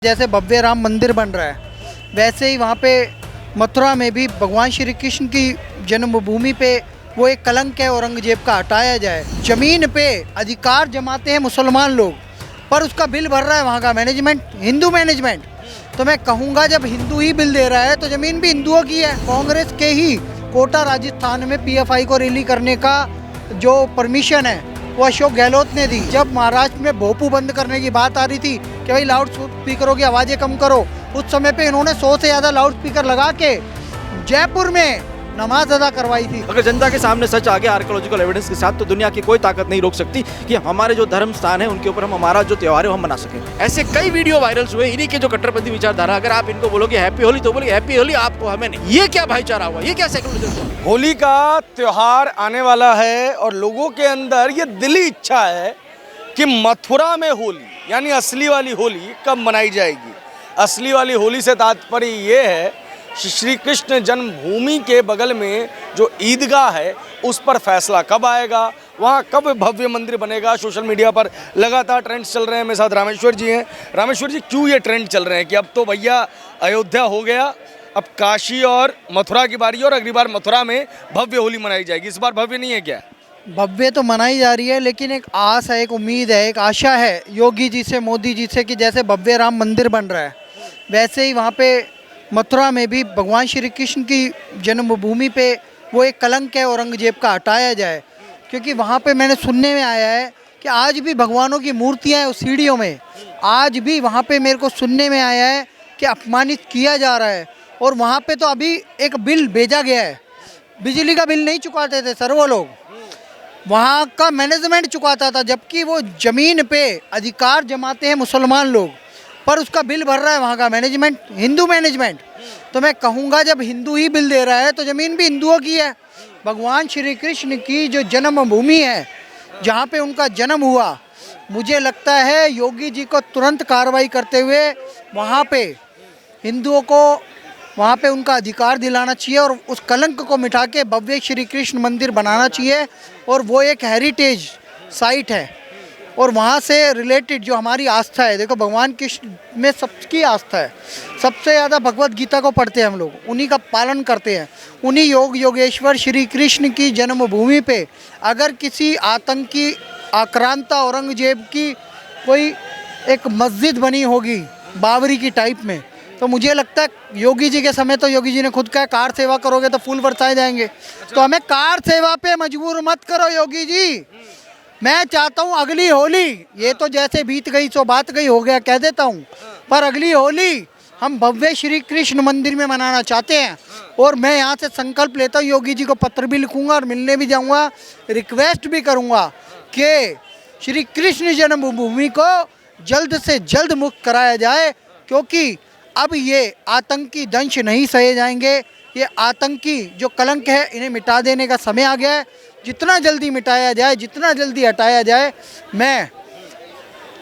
जैसे भव्य राम मंदिर बन रहा है वैसे ही वहाँ पे मथुरा में भी भगवान श्री कृष्ण की जन्मभूमि पे वो एक कलंक है औरंगजेब का हटाया जाए। ज़मीन पे अधिकार जमाते हैं मुसलमान लोग, पर उसका बिल भर रहा है वहाँ का मैनेजमेंट, हिंदू मैनेजमेंट। तो मैं कहूँगा जब हिंदू ही बिल दे रहा है तो ज़मीन भी हिंदुओं की है। कांग्रेस के ही कोटा राजस्थान में पीएफआई को रैली करने का जो परमिशन है वो अशोक गहलोत ने दी। जब महाराष्ट्र में भोपू बंद करने की बात आ रही थी कि भाई लाउड स्पीकरों की आवाज़ें कम करो, उस समय पे इन्होंने 100 से ज़्यादा लाउड स्पीकर लगा के जयपुर में नमाज अदा करवाई थी। अगर जनता के सामने सच आ गया आर्कियोलॉजिकल एविडेंस के साथ, तो दुनिया की कोई ताकत नहीं रोक सकती कि हमारे जो धर्म स्थान है उनके ऊपर हम हमारा जो त्यौहार है वो हम मना सकें। ऐसे कई वीडियो वायरल्स हुए इन्हीं के जो कट्टरपंथी विचारधारा, अगर आप इनको बोलोगे हैप्पी होली तो बोलोगे हैप्पी होली, आपको हमें नहीं। ये क्या भाईचारा हुआ, ये क्या सेकुलरिज्म हुआ? होली का त्योहार आने वाला है और लोगों के अंदर ये दिली इच्छा है कि मथुरा में होली यानी असली वाली होली कब मनाई जाएगी। असली वाली होली से तात्पर्य ये है श्री कृष्ण जन्मभूमि के बगल में जो ईदगाह है उस पर फैसला कब आएगा, वहाँ कब भव्य मंदिर बनेगा। सोशल मीडिया पर लगातार ट्रेंड्स चल रहे हैं। मेरे साथ रामेश्वर जी हैं। रामेश्वर जी, क्यों ये ट्रेंड चल रहे हैं कि अब तो भैया अयोध्या हो गया, अब काशी और मथुरा की बारी है और अगली बार मथुरा में भव्य होली मनाई जाएगी। इस बार भव्य नहीं है क्या? भव्य तो मनाई जा रही है, लेकिन एक आस है, एक उम्मीद है, एक आशा है योगी जी से, मोदी जी से कि जैसे भव्य राम मंदिर बन रहा है वैसे ही वहाँ पे मथुरा में भी भगवान श्री कृष्ण की जन्मभूमि पे वो एक कलंक है औरंगजेब का हटाया जाए। क्योंकि वहाँ पे मैंने सुनने में आया है कि आज भी भगवानों की मूर्तियाँ हैं उस सीढ़ियों में, आज भी वहाँ पे मेरे को सुनने में आया है कि अपमानित किया जा रहा है। और वहाँ पे तो अभी एक बिल भेजा गया है, बिजली का बिल नहीं चुकाते थे सर वो लोग, वहाँ का मैनेजमेंट चुकाता था, जबकि वो ज़मीन पे अधिकार जमाते हैं मुसलमान लोग, पर उसका बिल भर रहा है वहाँ का मैनेजमेंट, हिंदू मैनेजमेंट। तो मैं कहूँगा जब हिंदू ही बिल दे रहा है तो ज़मीन भी हिंदुओं की है। भगवान श्री कृष्ण की जो जन्मभूमि है, जहाँ पे उनका जन्म हुआ, मुझे लगता है योगी जी को तुरंत कार्रवाई करते हुए वहाँ पे हिंदुओं को वहाँ पे उनका अधिकार दिलाना चाहिए और उस कलंक को मिटा के भव्य श्री कृष्ण मंदिर बनाना चाहिए। और वो एक हेरिटेज साइट है और वहाँ से रिलेटेड जो हमारी आस्था है, देखो भगवान कृष्ण में सबकी आस्था है, सबसे ज़्यादा भगवत गीता को पढ़ते हैं हम लोग, उन्हीं का पालन करते हैं। उन्हीं योगेश्वर श्री कृष्ण की जन्मभूमि पे अगर किसी आतंकी आक्रांता औरंगजेब की कोई एक मस्जिद बनी होगी बाबरी की टाइप में, तो मुझे लगता है योगी जी के समय तो योगी जी ने खुद कहा कार सेवा करोगे तो फूल बरसाए जाएंगे। तो हमें कार सेवा पे मजबूर मत करो योगी जी। मैं चाहता हूँ अगली होली, ये तो जैसे बीत गई सो बात गई हो गया कह देता हूँ, पर अगली होली हम भव्य श्री कृष्ण मंदिर में मनाना चाहते हैं। और मैं यहाँ से संकल्प लेता हूँ, योगी जी को पत्र भी लिखूँगा और मिलने भी जाऊँगा, रिक्वेस्ट भी करूँगा कि श्री कृष्ण जन्मभूमि को जल्द से जल्द मुक्त कराया जाए, क्योंकि अब ये आतंकी दंश नहीं सहे जाएंगे। ये आतंकी जो कलंक है इन्हें मिटा देने का समय आ गया है। जितना जल्दी मिटाया जाए, जितना जल्दी हटाया जाए,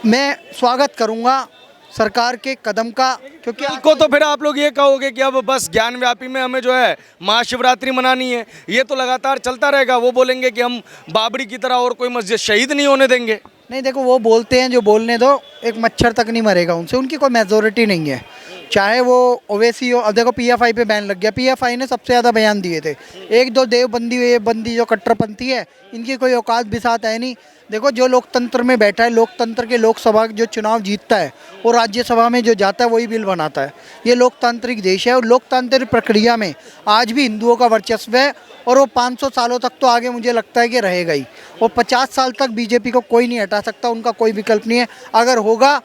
मैं स्वागत करूंगा सरकार के कदम का। क्योंकि को तो फिर आप लोग ये कहोगे कि अब बस ज्ञान व्यापी में हमें जो है महाशिवरात्रि मनानी है, ये तो लगातार चलता रहेगा। वो बोलेंगे कि हम बाबरी की तरह और कोई मस्जिद शहीद नहीं होने देंगे। नहीं, देखो वो बोलते हैं जो बोलने दो, एक मच्छर तक नहीं मरेगा उनसे, उनकी कोई मेजोरिटी नहीं है, चाहे वो ओवैसी हो। अब देखो पीएफआई पे बैन लग गया, पीएफआई ने सबसे ज़्यादा बयान दिए थे। एक दो देवबंदी जो कट्टरपंथी है, इनकी कोई औकात भी साथ है नहीं। देखो जो लोकतंत्र में बैठा है, लोकतंत्र के लोकसभा जो चुनाव जीतता है और राज्यसभा में जो जाता है वही बिल बनाता है। ये लोकतांत्रिक देश है और लोकतांत्रिक प्रक्रिया में आज भी हिंदुओं का वर्चस्व है और वो 500 सालों तक तो आगे मुझे लगता है कि रहेगा ही। और 50 साल तक बीजेपी को कोई नहीं हटा सकता, उनका कोई विकल्प नहीं है। अगर होगा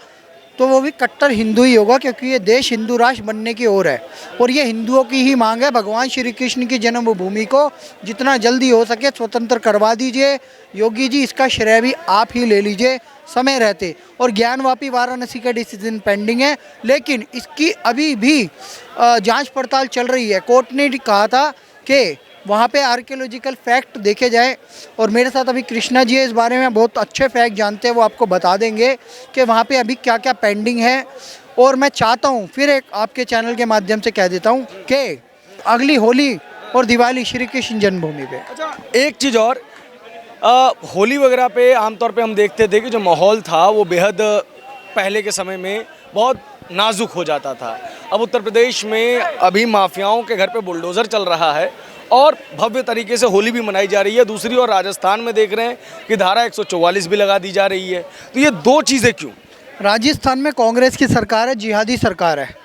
तो वो भी कट्टर हिंदू ही होगा, क्योंकि ये देश हिंदू राष्ट्र बनने की ओर है और ये हिंदुओं की ही मांग है। भगवान श्री कृष्ण की जन्मभूमि को जितना जल्दी हो सके स्वतंत्र करवा दीजिए। योगी जी इसका श्रेय भी आप ही ले लीजिए समय रहते। और ज्ञानवापी वाराणसी का डिसीजन पेंडिंग है, लेकिन इसकी अभी भी जांच पड़ताल चल रही है। कोर्ट ने कहा था कि वहाँ पे आर्कियोलॉजिकल फैक्ट देखे जाए, और मेरे साथ अभी कृष्णा जी इस बारे में बहुत अच्छे फैक्ट जानते हैं, वो आपको बता देंगे कि वहाँ पे अभी क्या क्या पेंडिंग है। और मैं चाहता हूँ फिर एक आपके चैनल के माध्यम से कह देता हूँ कि अगली होली और दिवाली श्री कृष्ण जन्मभूमि पे। अच्छा, एक चीज़ और, होली वगैरह पे आमतौर पे हम देखते थे कि जो माहौल था वो बेहद पहले के समय में बहुत नाजुक हो जाता था। अब उत्तर प्रदेश में अभी माफियाओं के घर पे बुलडोज़र चल रहा है और भव्य तरीके से होली भी मनाई जा रही है। दूसरी ओर राजस्थान में देख रहे हैं कि धारा 144 भी लगा दी जा रही है। तो ये दो चीज़ें क्यों? राजस्थान में कांग्रेस की सरकार है, जिहादी सरकार है।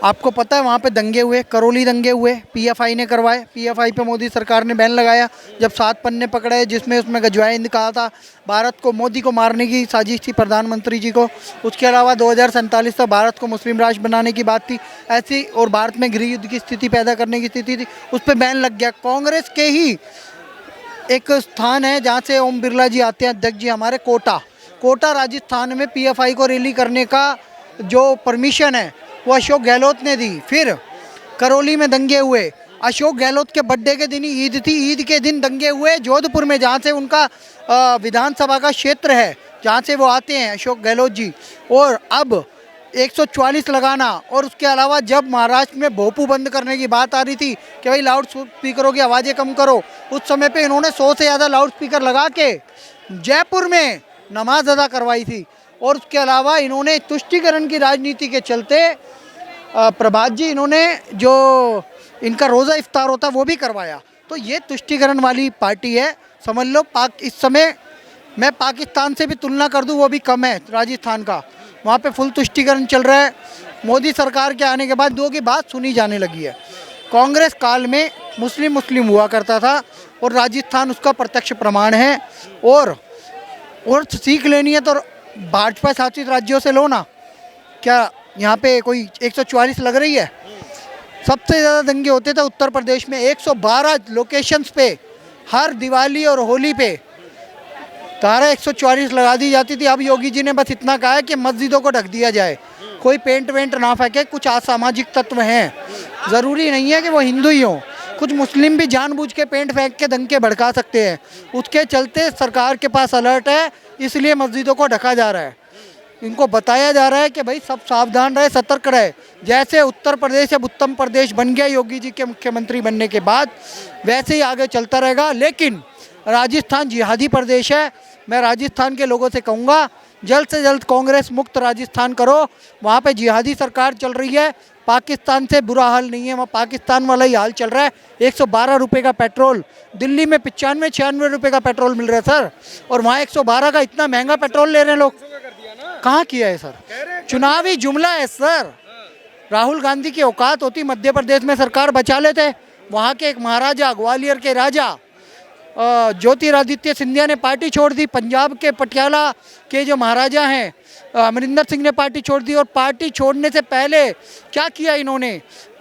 आपको पता है वहाँ पे दंगे हुए, करौली दंगे हुए, पीएफआई ने करवाए। पीएफआई पे मोदी सरकार ने बैन लगाया जब 7 पन्ने पकड़े जिसमें उसमें गजवाइन कहा था। भारत को, मोदी को मारने की साजिश थी प्रधानमंत्री जी को। उसके अलावा 2047 तक भारत को मुस्लिम राष्ट्र बनाने की बात थी ऐसी, और भारत में गृह युद्ध की स्थिति पैदा करने की स्थिति थी, उस पर बैन लग गया। कांग्रेस के ही एक स्थान है जहाँ से ओम बिरला जी आते हैं, अध्यक्ष जी हमारे, कोटा राजस्थान में पीएफआई को रैली करने का जो परमिशन है वो अशोक गहलोत ने दी। फिर करौली में दंगे हुए, अशोक गहलोत के बर्थडे के दिन ही ईद थी, ईद के दिन दंगे हुए जोधपुर में, जहाँ से उनका विधानसभा का क्षेत्र है, जहाँ से वो आते हैं अशोक गहलोत जी। और अब 144 लगाना, और उसके अलावा जब महाराष्ट्र में भोपू बंद करने की बात आ रही थी कि भाई लाउड स्पीकरों की आवाज़ें कम करो, उस समय पे इन्होंने 100 से ज़्यादा लाउड स्पीकर लगा के जयपुर में नमाज अदा करवाई थी। और उसके अलावा इन्होंने तुष्टीकरण की राजनीति के चलते प्रभात जी, इन्होंने जो इनका रोज़ा इफ्तार होता है वो भी करवाया। तो ये तुष्टीकरण वाली पार्टी है, समझ लो। इस समय मैं पाकिस्तान से भी तुलना कर दूं, वो भी कम है राजस्थान का। वहाँ पे फुल तुष्टीकरण चल रहा है। मोदी सरकार के आने के बाद दो की बात सुनी जाने लगी है। कांग्रेस काल में मुस्लिम हुआ करता था और राजस्थान उसका प्रत्यक्ष प्रमाण है। और सीख लेनी है तो भाजपा शासित राज्यों से लो ना। क्या यहाँ पे कोई 144 लग रही है? सबसे ज़्यादा दंगे होते थे उत्तर प्रदेश में, 112 लोकेशंस पे हर दिवाली और होली पे धारा 144 लगा दी जाती थी। अब योगी जी ने बस इतना कहा है कि मस्जिदों को ढक दिया जाए, कोई पेंट वेंट ना फेंके। कुछ असामाजिक तत्व हैं, ज़रूरी नहीं है कि वो हिंदू ही हों, कुछ मुस्लिम भी जानबूझ के पेंट फेंक के दंगे भड़का सकते हैं। उसके चलते सरकार के पास अलर्ट है, इसलिए मस्जिदों को ढका जा रहा है। इनको बताया जा रहा है कि भाई सब सावधान रहे, सतर्क रहे। जैसे उत्तर प्रदेश अब उत्तम प्रदेश बन गया योगी जी के मुख्यमंत्री बनने के बाद, वैसे ही आगे चलता रहेगा। लेकिन राजस्थान जिहादी प्रदेश है। मैं राजस्थान के लोगों से कहूँगा, जल्द से जल्द कांग्रेस मुक्त राजस्थान करो। वहाँ पे जिहादी सरकार चल रही है, पाकिस्तान से बुरा हाल नहीं है, वहाँ पाकिस्तान वाला ही हाल चल रहा है। 112 रुपये का पेट्रोल, दिल्ली में 95-96 रुपये का पेट्रोल मिल रहा है सर, और वहाँ 112 का इतना महंगा पेट्रोल ले रहे हैं लोग। कहाँ किया है सर? चुनावी जुमला है सर। राहुल गांधी की औकात होती मध्य प्रदेश में सरकार बचा लेते। वहाँ के एक महाराजा, ग्वालियर के राजा ज्योतिरादित्य सिंधिया ने पार्टी छोड़ दी। पंजाब के पटियाला के जो महाराजा हैं अमरिंदर सिंह ने पार्टी छोड़ दी। और पार्टी छोड़ने से पहले क्या किया इन्होंने?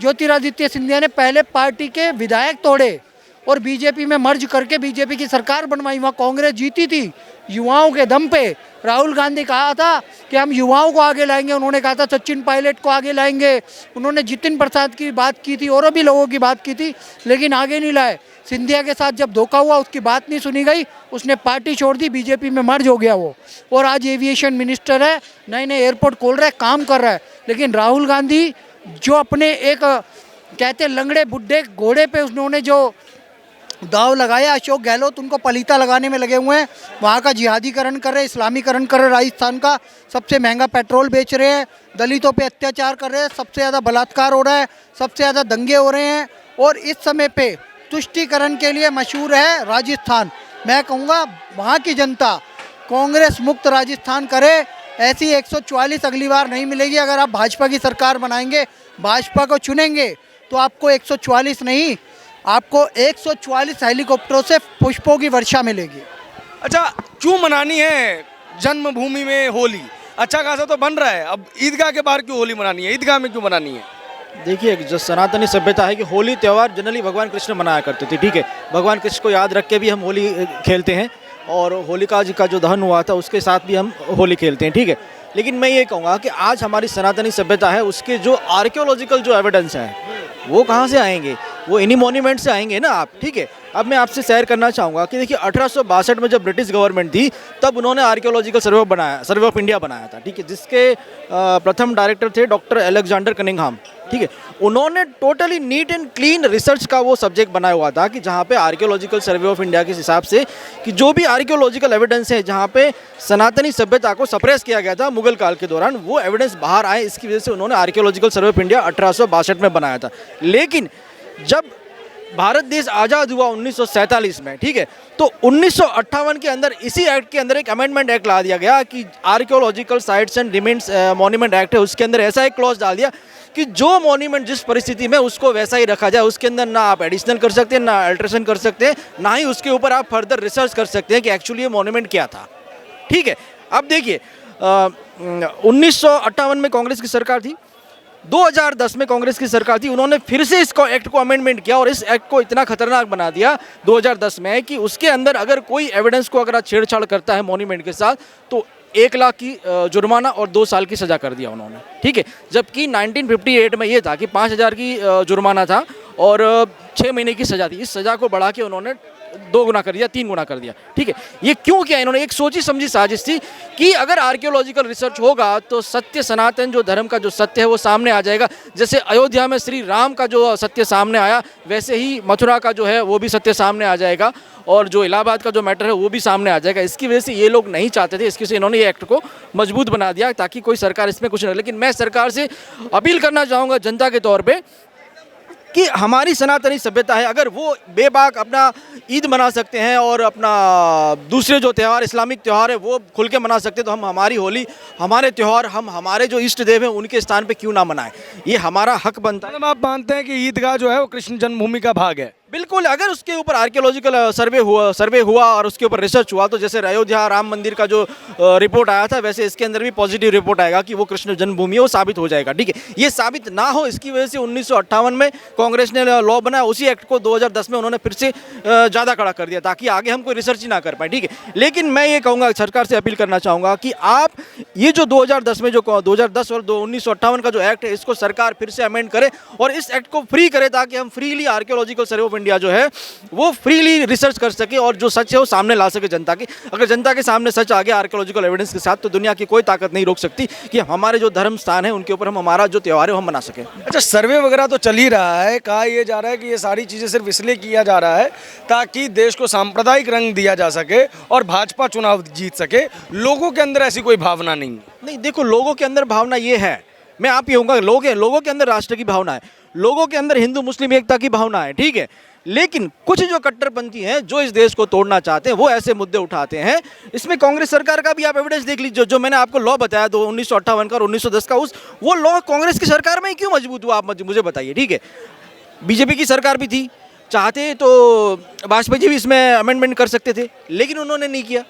ज्योतिरादित्य सिंधिया ने पहले पार्टी के विधायक तोड़े और बीजेपी में मर्ज करके बीजेपी की सरकार बनवाई। वहाँ कांग्रेस जीती थी युवाओं के दम पे। राहुल गांधी कहा था कि हम युवाओं को आगे लाएंगे, उन्होंने कहा था सचिन पायलट को आगे लाएंगे, उन्होंने जितिन प्रसाद की बात की थी और भी लोगों की बात की थी, लेकिन आगे नहीं लाए। सिंधिया के साथ जब धोखा हुआ उसकी बात नहीं सुनी गई, उसने पार्टी छोड़ दी, बीजेपी में मर्ज हो गया वो। और आज एविएशन मिनिस्टर है, नए नए एयरपोर्ट खोल रहा है, काम कर रहा है। लेकिन राहुल गांधी जो अपने एक कहते लंगड़े बुढ़े घोड़े पे उन्होंने जो दाव लगाया, अशोक गहलोत उनको पलीता लगाने में लगे हुए हैं। वहाँ का जिहादीकरण कर रहे, इस्लामीकरण कर रहे, राजस्थान का सबसे महंगा पेट्रोल बेच रहे हैं, दलितों पे अत्याचार कर रहे हैं, सबसे ज़्यादा बलात्कार हो रहा है, सबसे ज़्यादा दंगे हो रहे हैं। और इस समय पे तुष्टीकरण के लिए मशहूर है राजस्थान। मैं कहूँगा वहाँ की जनता कांग्रेस मुक्त राजस्थान करे। ऐसी 144 अगली बार नहीं मिलेगी। अगर आप भाजपा की सरकार बनाएंगे, भाजपा को चुनेंगे, तो आपको 144 नहीं, आपको 144 हेलीकॉप्टरों से पुष्पों की वर्षा मिलेगी। अच्छा, क्यों मनानी है जन्मभूमि में होली? अच्छा खासा तो बन रहा है, अब ईदगाह के बाहर क्यों होली मनानी है? ईदगाह में क्यों मनानी है? देखिए, जो सनातनी सभ्यता है कि होली त्यौहार जनरली भगवान कृष्ण मनाया करते थे, ठीक है। भगवान कृष्ण को याद रख के भी हम होली खेलते हैं, और होलिका जी का जो दहन हुआ था उसके साथ भी हम होली खेलते हैं, ठीक है। लेकिन मैं ये कहूँगा कि आज हमारी सनातनी सभ्यता है, उसके जो आर्कियोलॉजिकल जो एविडेंस हैं वो कहाँ से आएंगे? वो इन्हीं मॉन्यूमेंट से आएंगे ना आप, ठीक है। अब मैं आपसे शेयर करना चाहूँगा कि देखिए 1862 में जब ब्रिटिश गवर्नमेंट थी तब उन्होंने आर्कियोलॉजिकल सर्वे ऑफ इंडिया बनाया था, ठीक है, जिसके प्रथम डायरेक्टर थे डॉक्टर अलेक्जेंडर कनिंघहाम, ठीक है। उन्होंने totally neat and clean research का वो सब्जेक्ट बनाया हुआ था कि जहाँ पे आर्कियोलॉजिकल सर्वे ऑफ इंडिया के हिसाब से कि जो भी आर्कियोलॉजिकल एविडेंस है जहाँ पे सनातनी सभ्यता को सप्रेस किया गया था मुगल काल के दौरान, वो एविडेंस बाहर आए, इसकी वजह से उन्होंने आर्कियोलॉजिकल सर्वे ऑफ इंडिया 1862 में बनाया था। लेकिन जब भारत देश आज़ाद हुआ 1947 में, ठीक है, तो 1958 के अंदर इसी एक्ट के अंदर एक अमेंडमेंट एक्ट ला दिया गया कि archaeological sites and remains monument act है, उसके अंदर ऐसा एक क्लॉज डाल दिया कि जो मॉन्यूमेंट जिस परिस्थिति में उसको वैसा ही रखा जाए, उसके अंदर ना आप एडिशनल कर सकते हैं, ना अल्ट्रेशन कर सकते हैं, ना ही उसके ऊपर आप फर्दर रिसर्च कर सकते हैं कि एक्चुअली ये मॉन्यूमेंट क्या था, ठीक है। अब देखिए 1958 में कांग्रेस की सरकार थी, 2010 में कांग्रेस की सरकार थी, उन्होंने फिर से इसको एक्ट को अमेंडमेंट किया और इस एक्ट को इतना खतरनाक बना दिया 2010 में कि उसके अंदर अगर कोई एविडेंस को अगर छेड़छाड़ करता है मॉन्यूमेंट के साथ तो 1 लाख की जुर्माना और 2 साल की सज़ा कर दिया उन्होंने, ठीक है। जबकि 1958 में ये था कि 5,000 की जुर्माना था और 6 महीने की सज़ा थी। इस सज़ा को बढ़ा के उन्होंने 2 गुना कर दिया, 3 गुना कर दिया, ठीक है। ये क्यों किया इन्होंने? एक सोची समझी साजिश थी कि अगर आर्कियोलॉजिकल रिसर्च होगा तो सत्य, सनातन जो धर्म का जो सत्य है वो सामने आ जाएगा। जैसे अयोध्या में श्री राम का जो सत्य सामने आया, वैसे ही मथुरा का जो है वो भी सत्य सामने आ जाएगा और जो इलाहाबाद का जो मैटर है वो भी सामने आ जाएगा। इसकी वजह से ये लोग नहीं चाहते थे, इसकी वजह से इन्होंने ये एक्ट को मजबूत बना दिया ताकि कोई सरकार इसमें कुछ नहीं। लेकिन मैं सरकार से अपील करना चाहूँगा जनता के तौर पर कि हमारी सनातनी सभ्यता है, अगर वो बेबाक अपना ईद मना सकते हैं और अपना दूसरे जो त्यौहार इस्लामिक त्यौहार है वो खुल के मना सकते हैं, तो हम हमारी होली, हमारे त्यौहार, हम हमारे जो इष्ट देव हैं उनके स्थान पे क्यों ना मनाएं? ये हमारा हक बनता है। मतलब आप मानते हैं कि ईदगाह जो है वो कृष्ण जन्मभूमि का भाग है? बिल्कुल, अगर उसके ऊपर आर्कियोलॉजिकल सर्वे हुआ और उसके ऊपर रिसर्च हुआ तो जैसे अयोध्या राम मंदिर का जो रिपोर्ट आया था वैसे इसके अंदर भी पॉजिटिव रिपोर्ट आएगा कि वो कृष्ण जन्मभूमि है, वो साबित हो जाएगा, ठीक है। ये साबित ना हो इसकी वजह से 1958 में कांग्रेस ने लॉ बनाया, उसी एक्ट को 2010 में उन्होंने फिर से ज़्यादा कड़ा कर दिया ताकि आगे हम कोई रिसर्च ही ना कर पाए, ठीक है। लेकिन मैं ये कहूँगा, सरकार से अपील करना चाहूँगा कि आप ये जो 2010 में जो 2010 और 1958 का जो एक्ट है इसको सरकार फिर से अमेंड करे और इस एक्ट को फ्री करे ताकि हम freely archaeological survey of India जो है वो फ्रीली रिसर्च कर सके और जो सच है वो सामने ला सके जनता की। अगर जनता के सामने सच आ गया आर्कियोलॉजिकल एविडेंस के साथ तो दुनिया की कोई ताकत नहीं रोक सकती कि हमारे जो धर्म स्थान है उनके ऊपर हम हमारा जो त्यौहार है वो हम मना सकें। अच्छा, सर्वे वगैरह तो चल ही रहा है, कहा यह जा रहा है कि ये सारी चीज़ें सिर्फ इसलिए किया जा रहा है ताकि देश को सांप्रदायिक रंग दिया जा सके और भाजपा चुनाव जीत सके। लोगों के अंदर ऐसी कोई भावना नहीं है। नहीं, देखो, लोगों के अंदर भावना ये है, मैं आप ये कहूँगा लोगों के अंदर राष्ट्र की भावना है, लोगों के अंदर हिंदू मुस्लिम एकता की भावना है, ठीक है। लेकिन कुछ जो कट्टरपंथी हैं जो इस देश को तोड़ना चाहते हैं वो ऐसे मुद्दे उठाते हैं। इसमें कांग्रेस सरकार का भी आप एविडेंस देख लीजिए, जो मैंने आपको लॉ बताया 1958 का और 1910 का, वो लॉ कांग्रेस की सरकार में ही क्यों मजबूत हुआ, आप मुझे बताइए, ठीक है। बीजेपी की सरकार भी थी, चाहते तो वाजपेयी जी भी इसमें अमेंडमेंट कर सकते थे, लेकिन उन्होंने नहीं किया।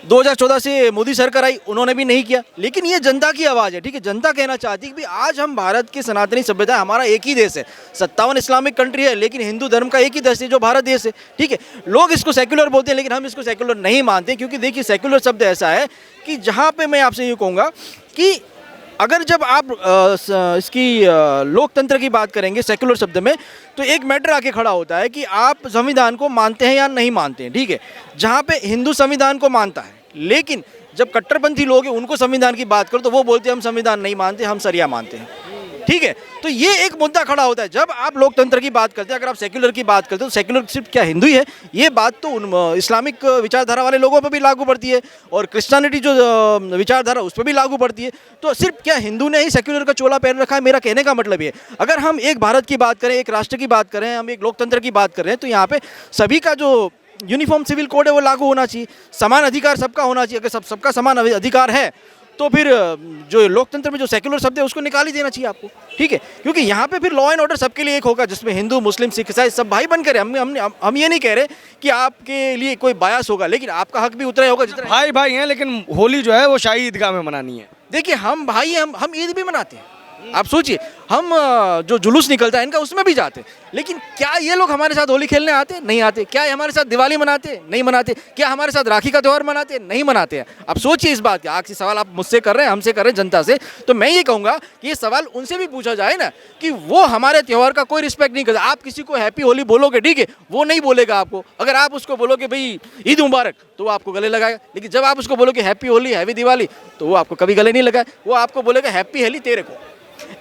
2014 से मोदी सरकार आई, उन्होंने भी नहीं किया। लेकिन ये जनता की आवाज़ है, ठीक है। जनता कहना चाहती है कि भाई आज हम भारत की सनातनी सभ्यता, हमारा एक ही देश है, 57 इस्लामिक कंट्री है लेकिन हिंदू धर्म का एक ही देश है जो भारत देश है, ठीक है। लोग इसको सेक्युलर बोलते हैं लेकिन हम इसको सेक्युलर नहीं मानते, क्योंकि देखिए सेक्युलर शब्द ऐसा है कि जहाँ पे मैं आपसे यूँ कहूँगा कि अगर जब आप इसकी लोकतंत्र की बात करेंगे सेक्युलर शब्द में तो एक मैटर आके खड़ा होता है कि आप संविधान को मानते हैं या नहीं मानते हैं, ठीक है। जहाँ पे हिंदू संविधान को मानता है, लेकिन जब कट्टरपंथी लोग हैं उनको संविधान की बात करो तो वो बोलते हैं हम संविधान नहीं मानते, हम शरिया मानते हैं, ठीक है। तो ये एक मुद्दा खड़ा होता है जब आप लोकतंत्र की बात करते हैं। अगर आप सेक्युलर की बात करते हैं तो सेक्युलर सिर्फ क्या हिंदू ही है, ये बात तो उन इस्लामिक विचारधारा वाले लोगों पर भी लागू पड़ती है और क्रिश्चियनिटी जो विचारधारा उस पर भी लागू पड़ती है। तो सिर्फ क्या हिंदू ने ही सेक्युलर का चोला पहन रखा है, मेरा कहने का मतलब ये। अगर हम एक भारत की बात करें, एक राष्ट्र की बात करें, हम एक लोकतंत्र की बात करें तो यहाँ पे सभी का जो यूनिफॉर्म सिविल कोड है वो लागू होना चाहिए, समान अधिकार सबका होना चाहिए। अगर सबका समान अधिकार है तो फिर जो लोकतंत्र में जो सेक्युलर शब्द है उसको निकाल ही देना चाहिए आपको, ठीक है। क्योंकि यहाँ पे फिर लॉ एंड ऑर्डर सबके लिए एक होगा जिसमें हिंदू मुस्लिम सिख ईसाई सब भाई बनकर हम ये नहीं कह रहे कि आपके लिए कोई बायस होगा, लेकिन आपका हक भी उतना ही होगा जितना भाई भाई हैं। लेकिन होली जो है वो शाही ईदगाह में मनानी है। देखिए हम भाई हैं, हम ईद भी मनाते हैं, आप सोचिए, हम जो जुलूस निकलता है इनका उसमें भी जाते हैं, लेकिन क्या ये लोग हमारे साथ होली खेलने आते? नहीं आते। क्या ये हमारे साथ दिवाली मनाते? नहीं मनाते। क्या हमारे साथ राखी का त्यौहार मनाते? नहीं मनाते हैं। अब सोचिए इस बात का, आखिरी सवाल आप मुझसे कर रहे हैं, हमसे कर रहे हैं, जनता से, तो मैं ये कहूँगा कि ये सवाल उनसे भी पूछा जाए ना कि वो हमारे त्यौहार का कोई रिस्पेक्ट नहीं करता। आप किसी को हैप्पी होली बोलोगे, ठीक है, वो नहीं बोलेगा आपको। अगर आप उसको बोलोगे भाई ईद मुबारक, तो वो आपको गले लगाएगा, लेकिन जब आप उसको बोलोगे हैप्पी होली, हैप्पी दिवाली, तो वो आपको कभी गले नहीं लगाए, वो आपको बोलेगा हैप्पी होली तेरे को।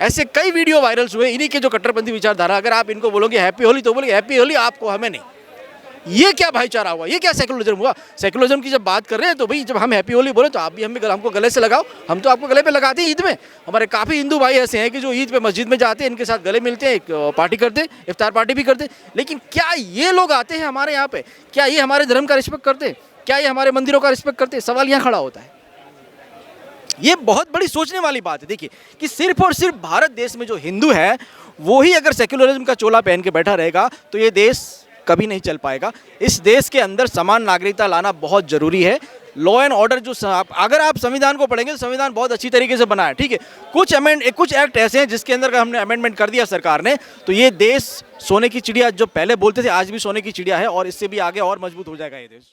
ऐसे कई वीडियो वायरल्स हुए इन्हीं के जो कट्टरपंथी विचारधारा, अगर आप इनको बोलोगे हैप्पी होली, तो बोलेंगे हैप्पी होली आपको, हमें नहीं। ये क्या भाईचारा हुआ? ये क्या सेकुलरिज्म हुआ? सेकुलरिज्म की जब बात कर रहे हैं तो भाई जब हम हैप्पी होली बोले तो आप भी हमको गले से लगाओ। हम तो आपको गले पे लगाते हैं ईद में। हमारे काफ़ी हिंदू भाई ऐसे हैं कि जो ईद पे मस्जिद में जाते हैं, इनके साथ गले मिलते हैं, पार्टी करते हैं, इफ्तार पार्टी भी करते हैं। लेकिन क्या ये लोग आते हैं हमारे यहाँ पे? क्या ये हमारे धर्म का रिस्पेक्ट करते हैं? क्या ये हमारे मंदिरों का रिस्पेक्ट करते हैं? सवाल यहाँ खड़ा होता है। ये बहुत बड़ी सोचने वाली बात है। देखिए कि सिर्फ और सिर्फ भारत देश में जो हिंदू है वो ही अगर सेक्युलरिज्म का चोला पहन के बैठा रहेगा तो ये देश कभी नहीं चल पाएगा। इस देश के अंदर समान नागरिकता लाना बहुत ज़रूरी है। लॉ एंड ऑर्डर जो अगर आप संविधान को पढ़ेंगे तो संविधान बहुत अच्छी तरीके से बना है, ठीक है। कुछ एक्ट ऐसे हैं जिसके अंदर हमने अमेंडमेंट कर दिया सरकार ने, तो ये देश सोने की चिड़िया जो पहले बोलते थे आज भी सोने की चिड़िया है, और इससे भी आगे और मजबूत हो जाएगा ये देश।